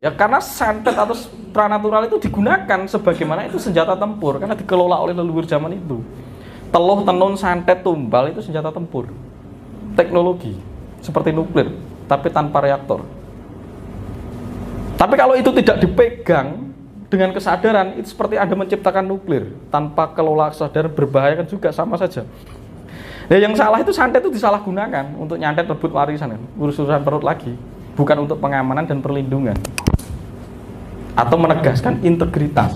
Ya karena santet atau pranatural itu digunakan sebagaimana itu senjata tempur karena dikelola oleh leluhur zaman itu. Teluh, tenun, santet, tumbal itu senjata tempur. Teknologi seperti nuklir tapi tanpa reaktor. Tapi kalau itu tidak dipegang dengan kesadaran, itu seperti Anda menciptakan nuklir tanpa kelola kesadaran, berbahaya kan juga, sama saja. Nah, yang salah itu santet itu disalahgunakan untuk nyantet rebut warisan, kan? Urus-urusan perut lagi, bukan untuk pengamanan dan perlindungan atau menegaskan integritas.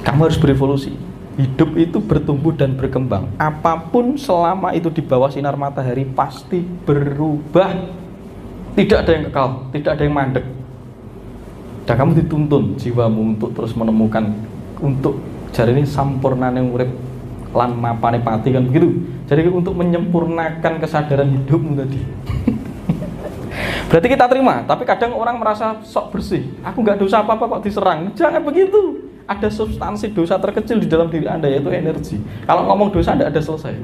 Kamu harus berevolusi. Hidup itu bertumbuh dan berkembang. Apapun selama itu di bawah sinar matahari pasti berubah. Tidak ada yang kekal, tidak ada yang mandek. Dan kamu dituntun jiwamu untuk terus menemukan, untuk jari ini sampurnane urip lan mapane pati, kan begitu. Jadi untuk menyempurnakan kesadaran hidupmu tadi. Berarti kita terima, tapi kadang orang merasa sok bersih. Aku nggak dosa apa-apa kok diserang. Jangan begitu. Ada substansi dosa terkecil di dalam diri Anda, yaitu energi. Kalau ngomong dosa Anda ada selesai.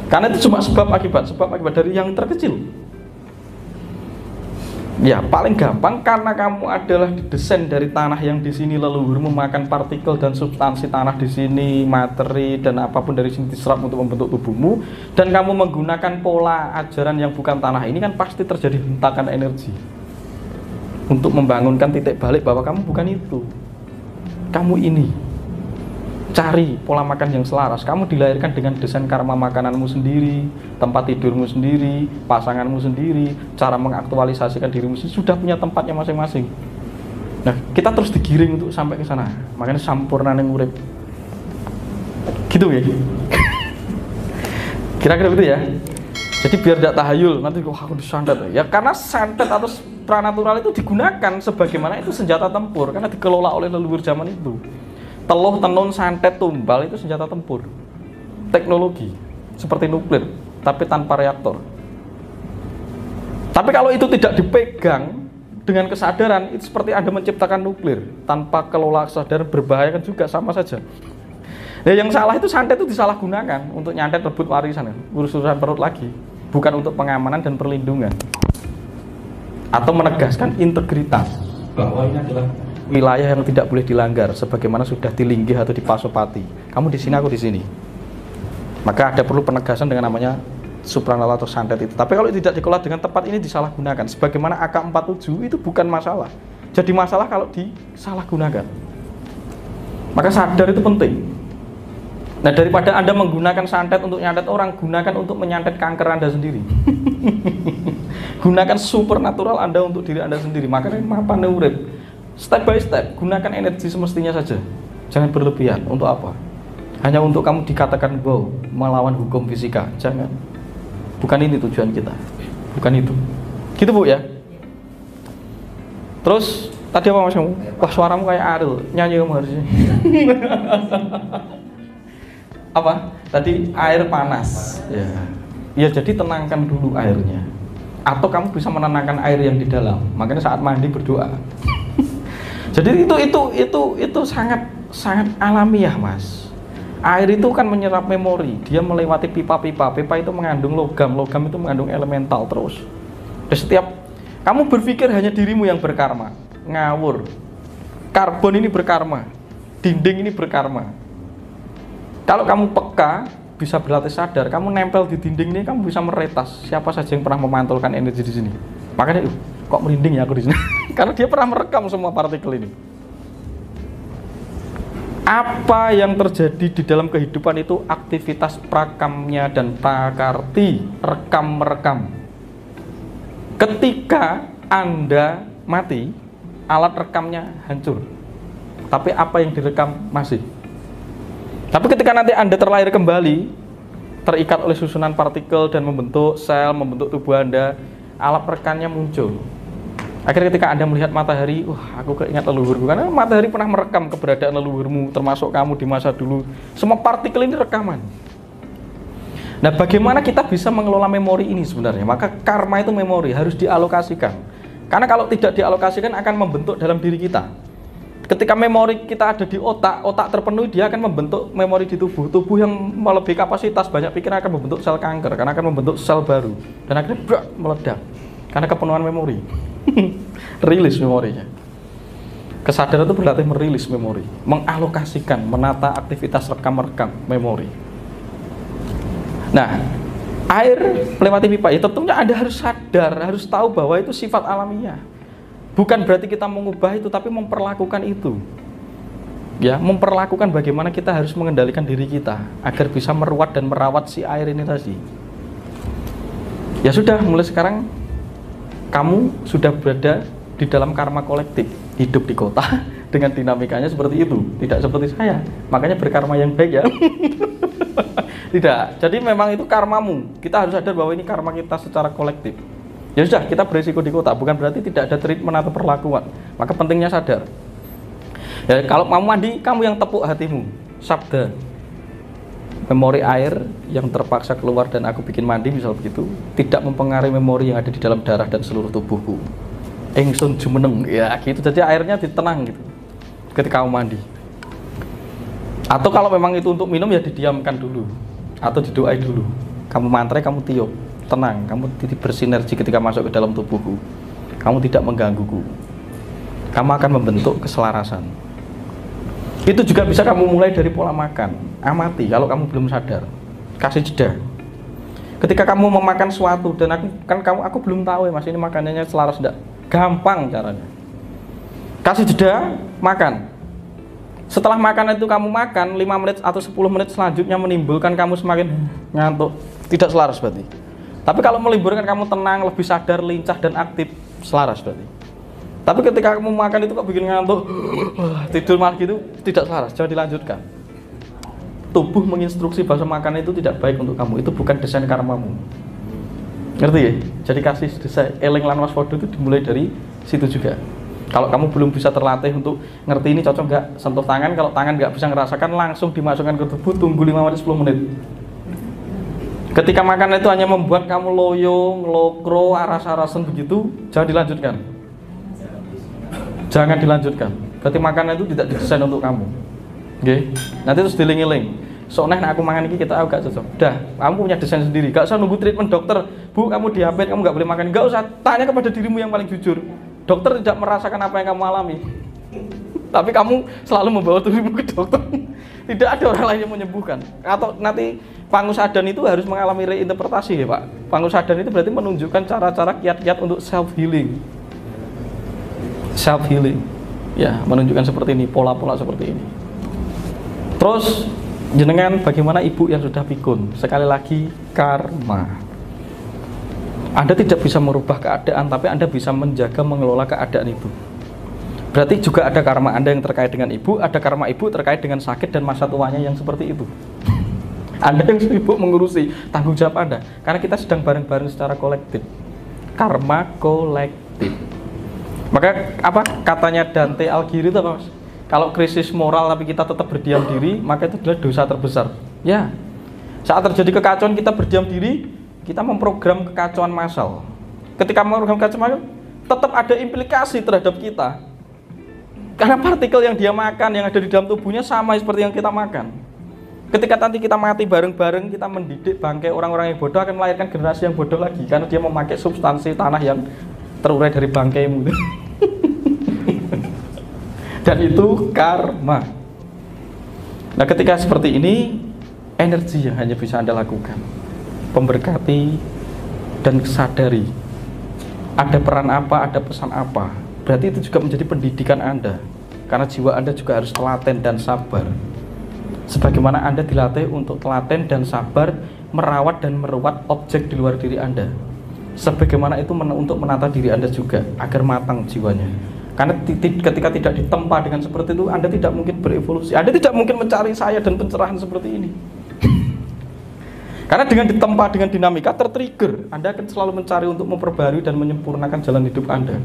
Karena itu cuma sebab akibat dari yang terkecil. Ya paling gampang karena kamu adalah didesain dari tanah yang di sini leluhur memakan partikel dan substansi tanah di sini, materi dan apapun dari sini diserap untuk membentuk tubuhmu, dan kamu menggunakan pola ajaran yang bukan tanah ini, kan pasti terjadi hentakan energi untuk membangunkan titik balik bahwa kamu bukan itu, kamu ini. Cari pola makan yang selaras. Kamu dilahirkan dengan desain karma makananmu sendiri, tempat tidurmu sendiri, pasanganmu sendiri, cara mengaktualisasikan dirimu sendiri, sudah punya tempatnya masing-masing. Nah, kita terus digiring untuk sampai ke sana. Makanya sampurnane urip. Gitu ya. Kira-kira begitu ya. Jadi biar tidak tahayul, nanti kok aku disantet. Ya karena santet atau pranatural itu digunakan sebagaimana itu senjata tempur karena dikelola oleh leluhur zaman itu. Teluh, tenun, santet, tumbal itu senjata tempur. Teknologi seperti nuklir tapi tanpa reaktor. Tapi kalau itu tidak dipegang dengan kesadaran, itu seperti Anda menciptakan nuklir tanpa kelola kesadaran, berbahaya kan juga, sama saja. Nah, yang salah itu santet itu disalahgunakan untuk nyantet rebut warisan, kan? Urus-urusan perut lagi, bukan untuk pengamanan dan perlindungan atau menegaskan integritas bahwa ini adalah wilayah yang tidak boleh dilanggar sebagaimana sudah dilinggih atau dipasopati. Kamu di sini, aku di sini. Maka ada perlu penegasan dengan namanya supranatural atau santet itu. Tapi kalau tidak dikelola dengan tepat, ini disalahgunakan. Sebagaimana AK-47 itu bukan masalah. Jadi masalah kalau disalahgunakan. Maka sadar itu penting. Nah, daripada Anda menggunakan santet untuk nyantet orang, gunakan untuk menyantet kanker Anda sendiri. Gunakan supernatural Anda untuk diri Anda sendiri. Makanya mapan urip. Step by step, gunakan energi semestinya saja. Jangan berlebihan. Untuk apa? Hanya untuk kamu dikatakan wow, melawan hukum fisika. Jangan. Bukan ini tujuan kita. Bukan itu. Gitu Bu ya. Terus tadi apa Mas kamu? Wah, suaramu kayak Ariel. Nyanyi kamu harusnya. Apa? Tadi air panas. Ya. Ya, jadi tenangkan dulu airnya. Atau kamu bisa menenangkan air yang di dalam. Makanya saat mandi berdoa. Jadi itu sangat alamiah, Mas. Air itu kan menyerap memori, dia melewati pipa-pipa. Pipa itu mengandung logam itu mengandung elemental terus. Dan setiap kamu berpikir hanya dirimu yang berkarma, ngawur. Karbon ini berkarma, dinding ini berkarma. Kalau kamu peka, bisa berlatih sadar, kamu nempel di dinding ini, kamu bisa meretas siapa saja yang pernah memantulkan energi di sini. Makanya kok merinding ya aku di sini. Karena dia pernah merekam semua partikel ini. Apa yang terjadi di dalam kehidupan itu aktivitas prakamnya dan prakarti, rekam-merekam. Ketika Anda mati, alat rekamnya hancur. Tapi apa yang direkam masih. Tapi ketika nanti Anda terlahir kembali, terikat oleh susunan partikel dan membentuk sel, membentuk tubuh Anda, alat rekamnya muncul. Akhirnya ketika Anda melihat matahari, wah aku keingat leluhurku, karena matahari pernah merekam keberadaan leluhurmu, termasuk kamu di masa dulu. Semua partikel ini rekaman. Nah, bagaimana kita bisa mengelola memori ini sebenarnya? Maka karma itu memori, harus dialokasikan. Karena kalau tidak dialokasikan akan membentuk dalam diri kita. Ketika memori kita ada di otak, otak terpenuhi, dia akan membentuk memori di tubuh. Tubuh yang melebihi kapasitas banyak pikiran akan membentuk sel kanker, karena akan membentuk sel baru. Dan akhirnya meledak, karena kepenuhan memori. Rilis memorinya. Kesadaran itu berlatih merilis memori, mengalokasikan, menata aktivitas rekam-rekam memori. Nah, air melewati pipa, ya tentunya Anda harus sadar, harus tahu bahwa itu sifat alamiah. Bukan berarti kita mengubah itu, tapi memperlakukan itu. Ya, memperlakukan bagaimana kita harus mengendalikan diri kita agar bisa meruat dan merawat si air ini tadi. Ya sudah, mulai sekarang kamu sudah berada di dalam karma kolektif, hidup di kota dengan dinamikanya seperti itu, tidak seperti saya. Makanya berkarma yang baik ya. Tidak. Jadi memang itu karmamu. Kita harus sadar bahwa ini karma kita secara kolektif. Ya sudah, kita berisiko di kota, bukan berarti tidak ada treatment atau perlakuan. Maka pentingnya sadar. Ya, kalau mau mandi, kamu yang tepuk hatimu. Sabda. Memori air yang terpaksa keluar dan aku bikin mandi, misal begitu, tidak mempengaruhi memori yang ada di dalam darah dan seluruh tubuhku. Engsun jumeneng, ya gitu. Jadi airnya ditenang gitu ketika kamu mandi. Atau kalau memang itu untuk minum, ya didiamkan dulu atau didoai dulu. Kamu mantra, kamu tiup. Tenang, kamu tidak bersinergi ketika masuk ke dalam tubuhku. Kamu tidak menggangguku. Kamu akan membentuk keselarasan. Itu juga bisa kamu mulai dari pola makan. Amati kalau kamu belum sadar. Kasih jeda. Ketika kamu memakan sesuatu dan aku belum tahu ya Mas, ini makanannya selaras enggak? Gampang caranya. Kasih jeda, makan. Setelah makan itu kamu makan 5 menit atau 10 menit selanjutnya menimbulkan kamu semakin ngantuk, tidak selaras berarti. Tapi kalau meliburkan kamu tenang, lebih sadar, lincah dan aktif, selaras berarti. Tapi ketika kamu makan itu kok bikin ngantuk, tidur malah gitu, tidak selaras, jangan dilanjutkan. Tubuh menginstruksi bahwa makan itu tidak baik untuk kamu, itu bukan desain karmamu. Ngerti ya? Jadi kasih desain eling lan waspada itu dimulai dari situ juga. Kalau kamu belum bisa terlatih untuk ngerti ini cocok nggak, sentuh tangan, kalau tangan nggak bisa ngerasakan, langsung dimasukkan ke tubuh, tunggu 5 menit 10 menit. Ketika makan itu hanya membuat kamu loyo, ngelokro, aras-arasan begitu, jangan dilanjutkan. Jangan dilanjutkan. Berarti makanan itu tidak didesain untuk kamu. Oke? Nanti terus diling-iling. Soalnya aku makan ini kita agak cocok. Dah, kamu punya desain sendiri. Gak usah nunggu treatment dokter. Bu, kamu diabetes, kamu gak boleh makan. Gak usah. Tanya kepada dirimu yang paling jujur. Dokter tidak merasakan apa yang kamu alami. Tapi kamu selalu membawa dirimu ke dokter. Tidak ada orang lain yang menyembuhkan. Atau nanti pangusadan itu harus mengalami reinterpretasi ya Pak. Pangusadan itu berarti menunjukkan cara-cara kiat-kiat untuk self healing. Self healing. Ya, menunjukkan seperti ini, pola-pola seperti ini. Terus jenengan bagaimana ibu yang sudah pikun? Sekali lagi karma. Anda tidak bisa merubah keadaan, tapi Anda bisa menjaga, mengelola keadaan itu. Berarti juga ada karma Anda yang terkait dengan ibu, ada karma ibu terkait dengan sakit dan masa tuanya yang seperti itu. Anda yang sibuk mengurusi tanggung jawab Anda, karena kita sedang bareng-bareng secara kolektif. Karma kolektif. Maka apa katanya Dante Alighieri itu apa Mas? Kalau krisis moral tapi kita tetap berdiam diri, maka itu adalah dosa terbesar. Ya, saat terjadi kekacauan kita berdiam diri, kita memprogram kekacauan massal. Ketika memprogram kekacauan massal, tetap ada implikasi terhadap kita. Karena partikel yang dia makan, yang ada di dalam tubuhnya sama seperti yang kita makan. Ketika nanti kita mati bareng-bareng, kita mendidik bangkai orang-orang yang bodoh akan melahirkan generasi yang bodoh lagi. Karena dia memakai substansi tanah yang terurai dari bangkaimu. Dan itu karma. Nah ketika seperti ini, energi yang hanya bisa Anda lakukan pemberkati dan sadari ada peran apa, ada pesan apa. Berarti itu juga menjadi pendidikan Anda, karena jiwa Anda juga harus telaten dan sabar. Sebagaimana Anda dilatih untuk telaten dan sabar merawat dan meruat objek di luar diri Anda, sebagaimana itu untuk menata diri Anda juga agar matang jiwanya. Karena ketika tidak ditempa dengan seperti itu, Anda tidak mungkin berevolusi. Anda tidak mungkin mencari saya dan pencerahan seperti ini. Karena dengan ditempa dengan dinamika tertrigger, Anda akan selalu mencari untuk memperbarui dan menyempurnakan jalan hidup Anda.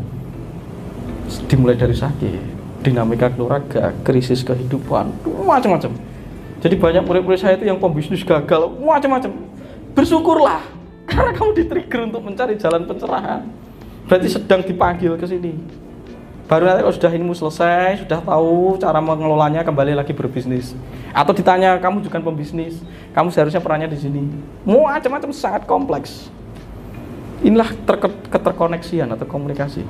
Dimulai dari sakit, dinamika keluarga, krisis kehidupan, macam-macam. Jadi banyak murid-murid saya itu yang pembisnis gagal, macam-macam. Bersyukurlah, karena kamu di-trigger untuk mencari jalan pencerahan. Berarti sedang dipanggil ke sini. Baru nanti kalau sudah ilmu selesai, sudah tahu cara mengelolanya, kembali lagi berbisnis. Atau ditanya, kamu juga pembisnis, kamu seharusnya perannya di sini. Macam-macam, sangat kompleks. Inilah keterkoneksian atau komunikasi.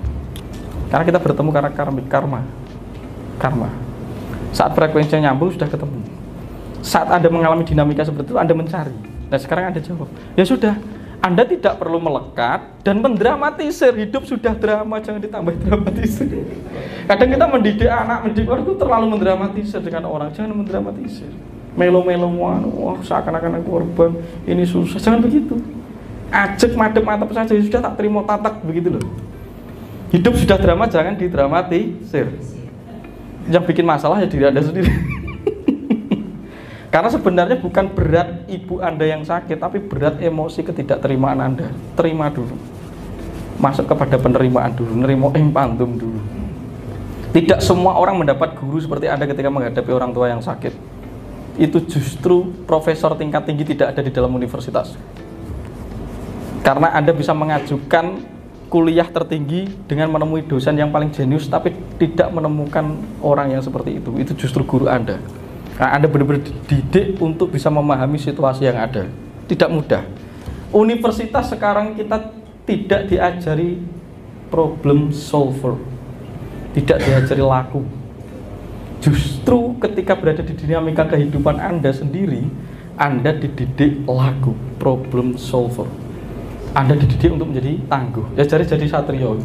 Karena kita bertemu karena karma. Saat frekuensinya nyambung sudah ketemu. Saat Anda mengalami dinamika seperti itu, Anda mencari. Nah sekarang Anda jawab, ya sudah, Anda tidak perlu melekat dan mendramatisir. Hidup sudah drama, jangan ditambah dramatisir. Kadang kita mendidik anak, mendidik orang itu terlalu mendramatisir dengan orang. Jangan mendramatisir. Melo-melo, wah seakan-akan aku korban, ini susah. Jangan begitu. Ajak madep-madep saja, sudah tak terima tatak, begitu loh. Hidup sudah drama, jangan didramatisir. Yang bikin masalah ya diri Anda sendiri. Karena sebenarnya bukan berat ibu Anda yang sakit, tapi berat emosi ketidakterimaan Anda. Terima dulu. Masuk kepada penerimaan dulu, nerimo pantum dulu. Tidak semua orang mendapat guru seperti Anda ketika menghadapi orang tua yang sakit. Itu justru profesor tingkat tinggi tidak ada di dalam universitas. Karena Anda bisa mengajukan kuliah tertinggi dengan menemui dosen yang paling jenius, tapi tidak menemukan orang yang seperti itu. Itu justru guru Anda. Nah, Anda benar-benar dididik untuk bisa memahami situasi yang ada. Tidak mudah. Universitas sekarang kita tidak diajari problem solver, tidak diajari laku. Justru ketika berada di dinamika kehidupan Anda sendiri, Anda dididik laku, problem solver. Anda dididik untuk menjadi tangguh. Ya jadi satrio.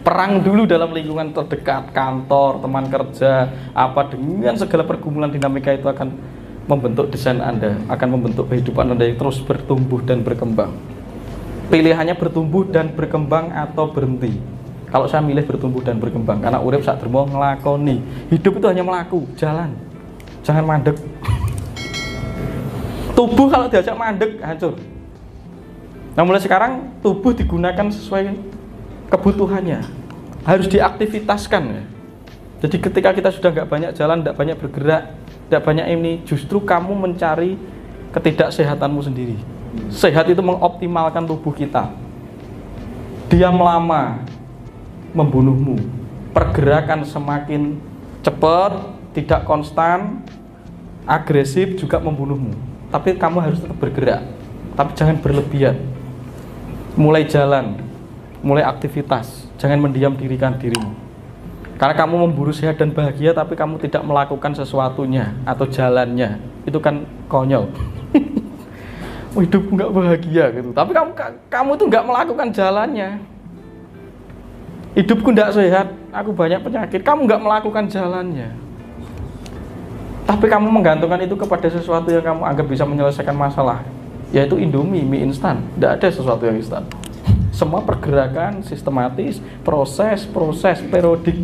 Perang dulu dalam lingkungan terdekat, kantor, teman kerja, apa, dengan segala pergumulan dinamika itu akan membentuk desain Anda, akan membentuk kehidupan Anda yang terus bertumbuh dan berkembang. Pilihannya bertumbuh dan berkembang atau berhenti. Kalau saya milih bertumbuh dan berkembang, karena urip sak dermo nglakoni. Hidup itu hanya melaku, jalan. Jangan mandek. Tubuh kalau diajak mandek hancur. Nah, mulai sekarang tubuh digunakan sesuai kebutuhannya, harus diaktivitaskan ya. Jadi ketika kita sudah nggak banyak jalan, nggak banyak bergerak, nggak banyak ini, justru kamu mencari ketidaksehatanmu sendiri. Sehat itu mengoptimalkan tubuh kita. Diam lama membunuhmu. Pergerakan semakin cepat, tidak konstan, agresif juga membunuhmu. Tapi kamu harus tetap bergerak, tapi jangan berlebihan. Mulai jalan, mulai aktivitas, jangan mendiam dirikan dirimu. Karena kamu memburu sehat dan bahagia, tapi kamu tidak melakukan sesuatunya atau jalannya, itu kan konyol. Hidupku nggak bahagia gitu, tapi kamu tuh nggak melakukan jalannya. Hidupku nggak sehat, aku banyak penyakit, kamu nggak melakukan jalannya. Tapi kamu menggantungkan itu kepada sesuatu yang kamu anggap bisa menyelesaikan masalah, yaitu Indomie, mie instan. Tidak ada sesuatu yang instan. Semua pergerakan sistematis, proses periodik.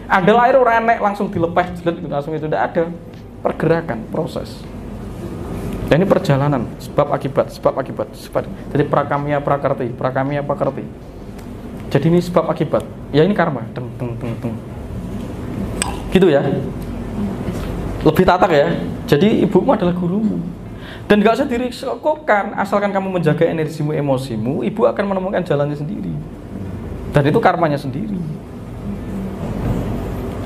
Ada lahir renek langsung dilepas jelet langsung, itu tidak ada. Pergerakan, proses. Dan ini perjalanan, sebab akibat. Jadi prakamya prakerti. Jadi ini sebab akibat. Ya ini karma. Gitu ya. Lebih tatak ya. Jadi ibumu adalah gurumu. Dan gak usah dirisikokan, asalkan kamu menjaga energimu, emosimu, ibu akan menemukan jalannya sendiri. Dan itu karmanya sendiri.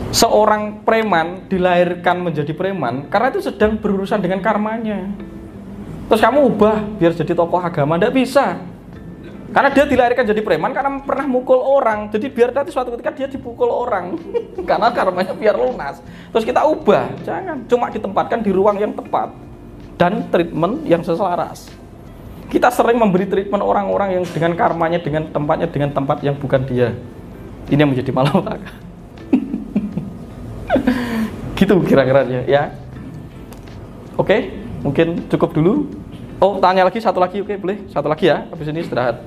Seorang preman dilahirkan menjadi preman karena itu sedang berurusan dengan karmanya. Terus kamu ubah biar jadi tokoh agama, tidak bisa. Karena dia dilahirkan jadi preman karena pernah mukul orang. Jadi biar nanti suatu ketika dia dipukul orang. Karena karmanya biar lunas. Terus kita ubah, jangan. Cuma ditempatkan di ruang yang tepat dan treatment yang seselaras. Kita sering memberi treatment orang-orang yang dengan karmanya, dengan tempatnya, dengan tempat yang bukan dia. Ini yang menjadi malapetaka. Gitu kira-kira ya. Oke, mungkin cukup dulu. Oh, tanya lagi, satu lagi, oke, boleh? Satu lagi ya, habis ini istirahat.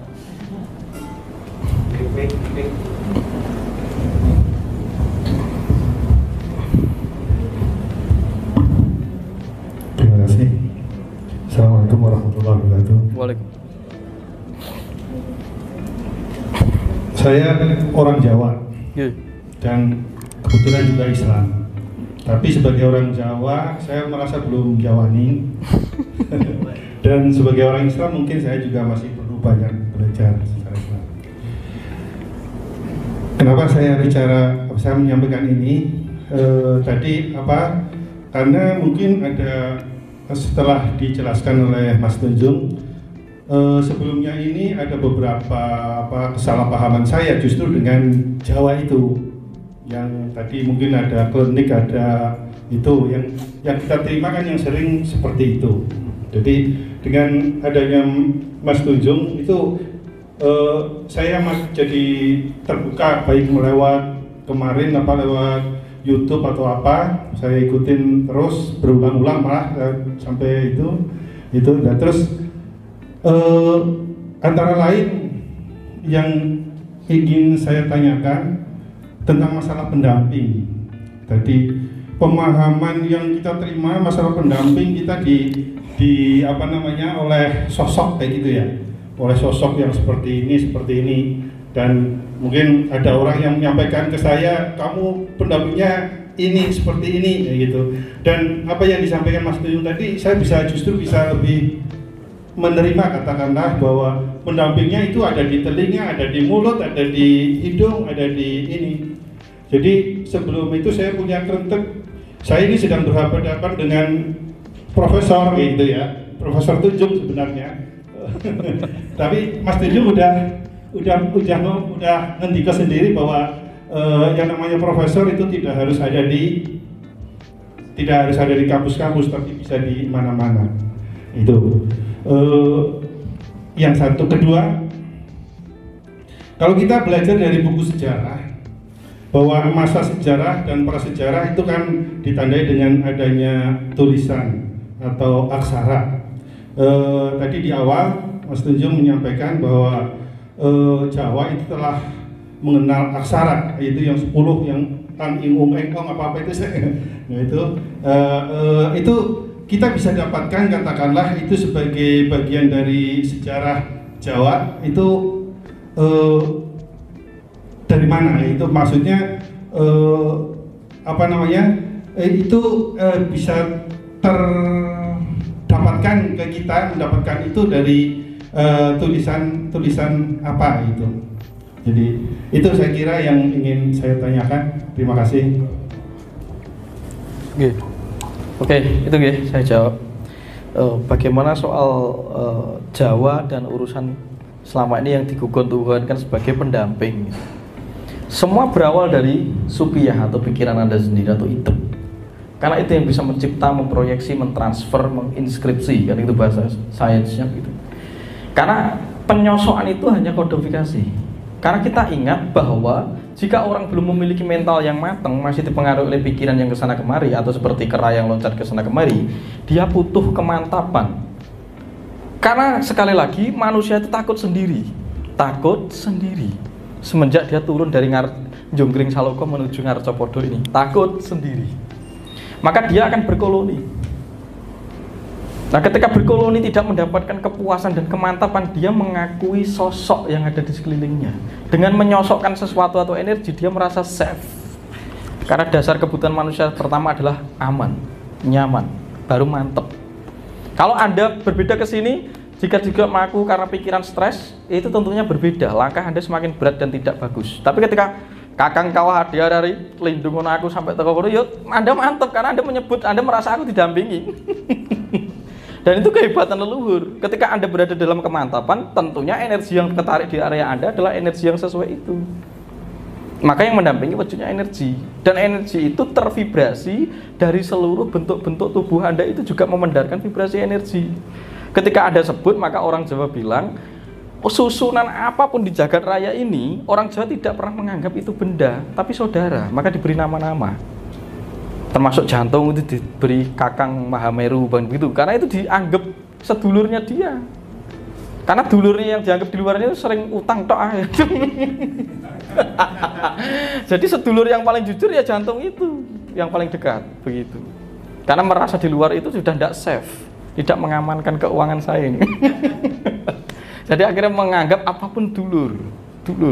Terima kasih. Assalamualaikum warahmatullahi wabarakatuh. Waalaikumsalam. Saya orang Jawa Yeah. dan kebetulan juga Islam. Tapi sebagai orang Jawa, saya merasa belum Jawani. Dan sebagai orang Islam, mungkin saya juga masih perlu banyak belajar secara Islam. Kenapa saya menyampaikan ini tadi karena mungkin ada, setelah dijelaskan oleh Mas Tunjung, sebelumnya ini ada beberapa kesalahpahaman saya justru dengan Jawa itu, yang tadi mungkin ada klinik, ada itu yang kita terima kan yang sering seperti itu. Jadi dengan adanya Mas Tunjung itu saya jadi terbuka, baik melewat kemarin lewat YouTube atau saya ikutin terus berulang-ulang malah sampai itu dan terus antara lain yang ingin saya tanyakan tentang masalah pendamping. Tadi pemahaman yang kita terima masalah pendamping kita oleh sosok kayak gitu ya, oleh sosok yang seperti ini, dan mungkin ada orang yang menyampaikan ke saya, kamu pendampingnya ini seperti ini kayak gitu. Dan apa yang disampaikan Mas Tuyung tadi, saya justru bisa lebih menerima, katakanlah bahwa pendampingnya itu ada di telinga, ada di mulut, ada di hidung, ada di ini. Jadi sebelum itu saya punya kerentek, saya ini sedang berhadapan dengan profesor gitu ya, Profesor Tunjung sebenarnya. Tapi Mas Tunjung udah ngendika sendiri bahwa yang namanya profesor itu tidak harus ada di kampus-kampus, tapi bisa di mana-mana. Itu yang satu. Kedua, kalau kita belajar dari buku sejarah bahwa masa sejarah dan prasejarah itu kan ditandai dengan adanya tulisan atau aksara. Tadi di awal Mas Tunjung menyampaikan bahwa Jawa itu telah mengenal aksara, yaitu yang 10 yang tan ing engkong apa itu nah itu kita bisa dapatkan, katakanlah itu sebagai bagian dari sejarah Jawa itu dari mana? Itu maksudnya itu bisa terdapatkan ke kita, mendapatkan itu dari tulisan apa itu. Jadi itu saya kira yang ingin saya tanyakan. Terima kasih. Oke, itu saya jawab. Bagaimana soal Jawa dan urusan selama ini yang digugon-gugonkan sebagai pendamping. Semua berawal dari supiyah atau pikiran Anda sendiri atau ide. Karena itu yang bisa mencipta, memproyeksi, mentransfer, menginskripsi, kan itu bahasa sainsnya gitu. Karena penyosokan itu hanya kodifikasi. Karena kita ingat bahwa jika orang belum memiliki mental yang matang, masih dipengaruhi oleh pikiran yang kesana kemari atau seperti kera yang loncat kesana kemari, dia butuh kemantapan. Karena sekali lagi manusia itu takut sendiri. Semenjak dia turun dari Jonggring Saloko menuju Ngarcopodo ini, takut sendiri. Maka dia akan berkoloni. Nah, ketika berkoloni tidak mendapatkan kepuasan dan kemantapan, dia mengakui sosok yang ada di sekelilingnya. Dengan menyosokkan sesuatu atau energi, dia merasa safe. Karena dasar kebutuhan manusia pertama adalah aman, nyaman, baru mantep. Kalau Anda berbeda ke sini, jika juga mengaku karena pikiran stres, itu tentunya berbeda. Langkah Anda semakin berat dan tidak bagus. Tapi ketika kakang kawah hadiah dari lindungun aku sampai teko kono, yuk Anda mantep karena Anda menyebut, Anda merasa aku didampingi. Dan itu kehebatan leluhur. Ketika Anda berada dalam kemantapan, tentunya energi yang ketarik di area Anda adalah energi yang sesuai itu. Maka yang mendampingi wujudnya energi. Dan energi itu tervibrasi dari seluruh bentuk-bentuk tubuh Anda, itu juga memandarkan vibrasi energi. Ketika Anda sebut, maka orang Jawa bilang, susunan apapun di jagat raya ini, orang Jawa tidak pernah menganggap itu benda, tapi saudara. Maka diberi nama-nama. Termasuk jantung itu diberi Kakang Mahameru begitu, karena itu dianggap sedulurnya dia. Karena dulurnya yang dianggap di luarnya itu sering utang tok. Jadi sedulur yang paling jujur ya jantung itu, yang paling dekat begitu. Karena merasa di luar itu sudah tidak safe, tidak mengamankan keuangan saya ini. Jadi akhirnya menganggap apapun dulur,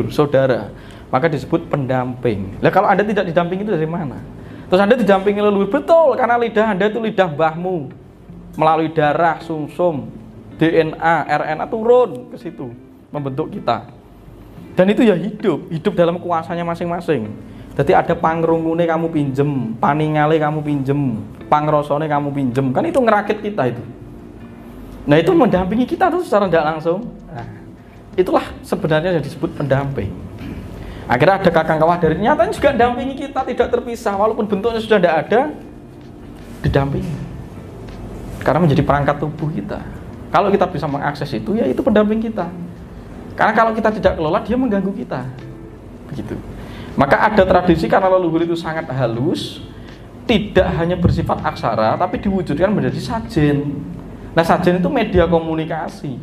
saudara. Maka disebut pendamping. Lah kalau Anda tidak didampingi itu dari mana? Terus Anda didampingi leluhur, betul, karena lidah Anda itu lidah mbahmu. Melalui darah, sumsum, DNA, RNA turun ke situ, membentuk kita. Dan itu ya hidup dalam kuasanya masing-masing. Jadi ada pangrungune kamu pinjem, paningale kamu pinjem, pangrosone kamu pinjem, kan itu ngerakit kita itu. Nah itu mendampingi kita tuh secara tidak langsung. Nah, itulah sebenarnya yang disebut pendamping. Akhirnya ada kakang kawah dari nyatanya juga mendampingi kita, tidak terpisah walaupun bentuknya sudah tidak ada, didampingi. Karena menjadi perangkat tubuh kita. Kalau kita bisa mengakses itu, ya itu pendamping kita. Karena kalau kita tidak kelola, dia mengganggu kita. Begitu. Maka ada tradisi karena leluhur itu sangat halus, tidak hanya bersifat aksara, tapi diwujudkan menjadi sajen. Nah, sajen itu media komunikasi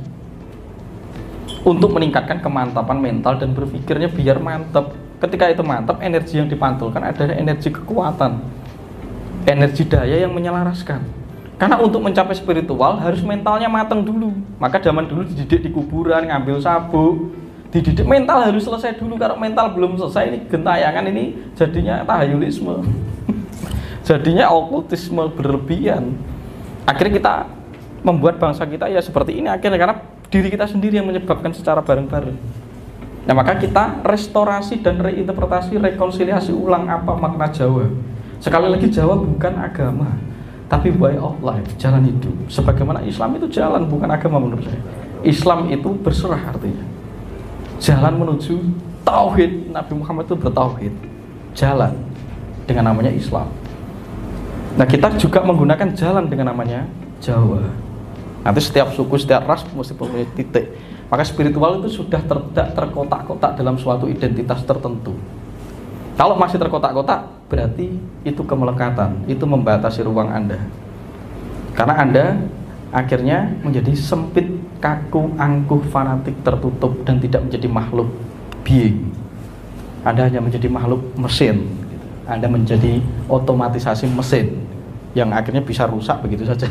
untuk meningkatkan kemantapan mental dan berpikirnya biar mantap. Ketika itu mantap, energi yang dipantulkan adalah energi kekuatan, energi daya yang menyelaraskan. Karena untuk mencapai spiritual harus mentalnya matang dulu. Maka zaman dulu dididik di kuburan, ngambil sabuk, dididik mental harus selesai dulu. Kalau mental belum selesai, ini gentayangan, ini jadinya tahayulisme, jadinya okultisme berlebihan. Akhirnya kita membuat bangsa kita ya seperti ini akhirnya, karena diri kita sendiri yang menyebabkan secara bareng-bareng. Nah, maka kita restorasi dan reinterpretasi, rekonsiliasi ulang apa makna Jawa. Sekali lagi, Jawa bukan agama, tapi way of life, jalan hidup. Sebagaimana Islam itu jalan, bukan agama menurut saya. Islam itu berserah artinya. Jalan menuju tauhid. Nabi Muhammad itu bertauhid. Jalan dengan namanya Islam. Nah, kita juga menggunakan jalan dengan namanya Jawa. Nanti setiap suku, setiap ras mesti punya titik. Maka spiritual itu sudah tidak terkotak-kotak dalam suatu identitas tertentu. Kalau masih terkotak-kotak, berarti itu kemelekatan, itu membatasi ruang Anda. Karena Anda akhirnya menjadi sempit, kaku, angkuh, fanatik, tertutup, dan tidak menjadi makhluk being. Anda hanya menjadi makhluk mesin. Anda menjadi otomatisasi mesin yang akhirnya bisa rusak begitu saja.